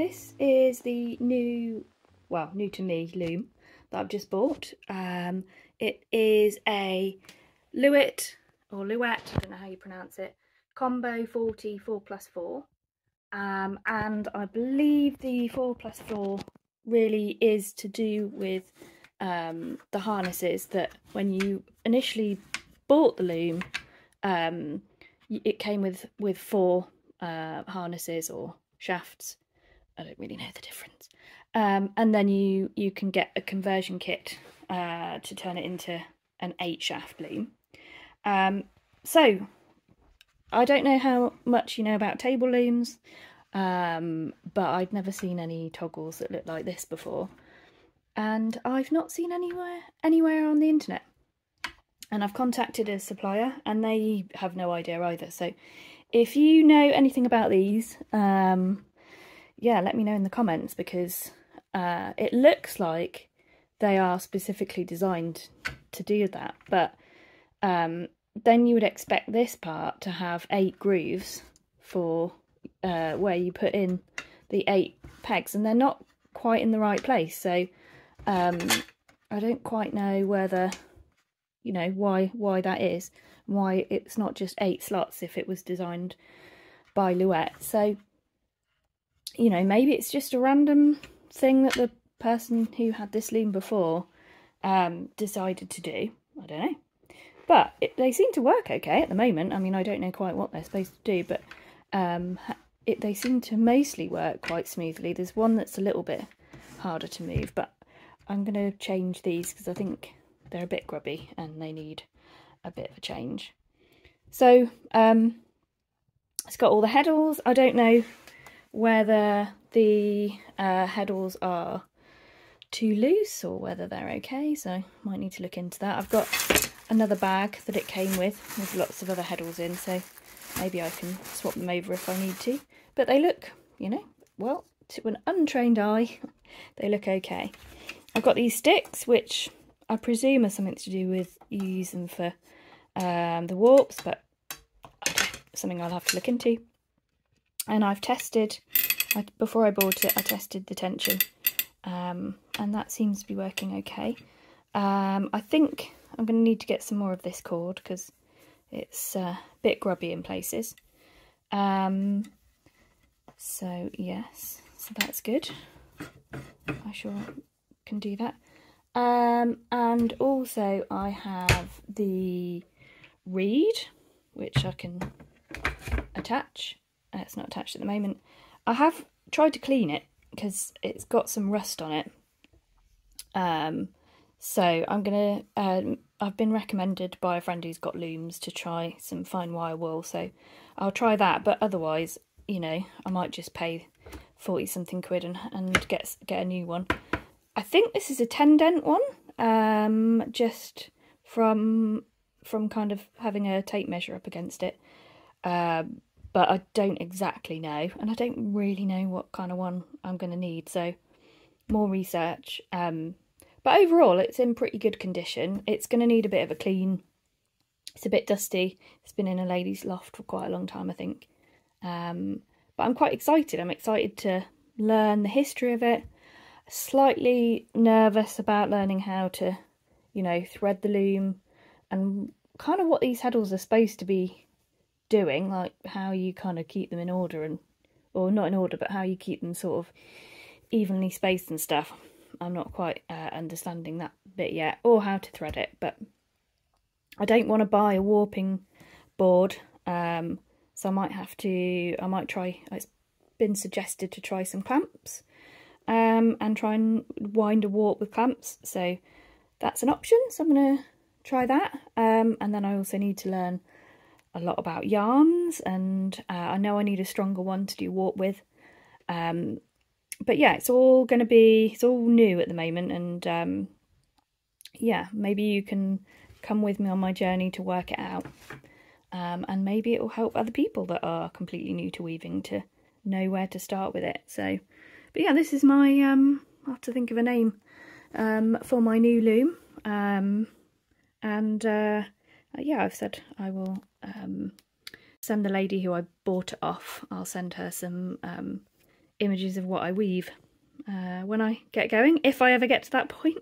this is the new, well, new to me loom that I've just bought. It is a Louet, or Louet, I don't know how you pronounce it, Kombo 40 4+4. And I believe the 4+4 really is to do with the harnesses that when you initially bought the loom, it came with 4 harnesses or shafts. I don't really know the difference. And then you can get a conversion kit to turn it into an 8 shaft loom. So I don't know how much you know about table looms, but I'd never seen any toggles that look like this before, and I've not seen anywhere on the internet. And I've contacted a supplier and they have no idea either. So if you know anything about these, yeah, let me know in the comments, because it looks like they are specifically designed to do that. But then you would expect this part to have 8 grooves for where you put in the 8 pegs, and they're not quite in the right place. So I don't quite know whether, you know, why that is, why it's not just 8 slots if it was designed by Louet. So, you know, maybe it's just a random thing that the person who had this loom before decided to do. I don't know. But they seem to work okay at the moment. I mean, I don't know quite what they're supposed to do, but they seem to mostly work quite smoothly. There's one that's a little bit harder to move, but I'm going to change these because I think they're a bit grubby and they need a bit of a change. So it's got all the heddles. I don't know whether the heddles are too loose or whether they're okay, so I might need to look into that. I've got another bag that it came with lots of other heddles in, so maybe I can swap them over if I need to. But they look, you know, well, to an untrained eye, they look okay. I've got these sticks, which I presume are something to do with you use them for the warps, but something I'll have to look into. And I've tested, before I bought it, I tested the tension, and that seems to be working okay. I think I'm going to need to get some more of this cord because it's a bit grubby in places. So yes, so that's good. I sure can do that. And also I have the reed, which I can attach. It's not attached at the moment. I have tried to clean it because it's got some rust on it. So I'm gonna, I've been recommended by a friend who's got looms to try some fine wire wool, so I'll try that. But otherwise, you know, I might just pay 40 something quid and get a new one. I think this is a 10 dent one, just from kind of having a tape measure up against it. But I don't exactly know, and I don't really know what kind of one I'm going to need, so more research. But overall, it's in pretty good condition. It's going to need a bit of a clean. It's a bit dusty. It's been in a lady's loft for quite a long time, I think. But I'm quite excited. I'm excited to learn the history of it. Slightly nervous about learning how to, you know, thread the loom and kind of what these heddles are supposed to be doing, like how you kind of keep them in order, and, or not in order, but how you keep them sort of evenly spaced and stuff. I'm not quite understanding that bit yet, or how to thread it, but I don't want to buy a warping board, so I might try, it's been suggested to try some clamps, and try and wind a warp with clamps, so that's an option, so I'm going to try that. And then I also need to learn a lot about yarns, and I know I need a stronger one to do warp with. But yeah, it's all new at the moment, and yeah, maybe you can come with me on my journey to work it out, and maybe it will help other people that are completely new to weaving to know where to start with it. So, but yeah, this is my I'll have to think of a name for my new loom, and yeah, I've said I will send the lady who I bought it off, I'll send her some images of what I weave when I get going, if I ever get to that point.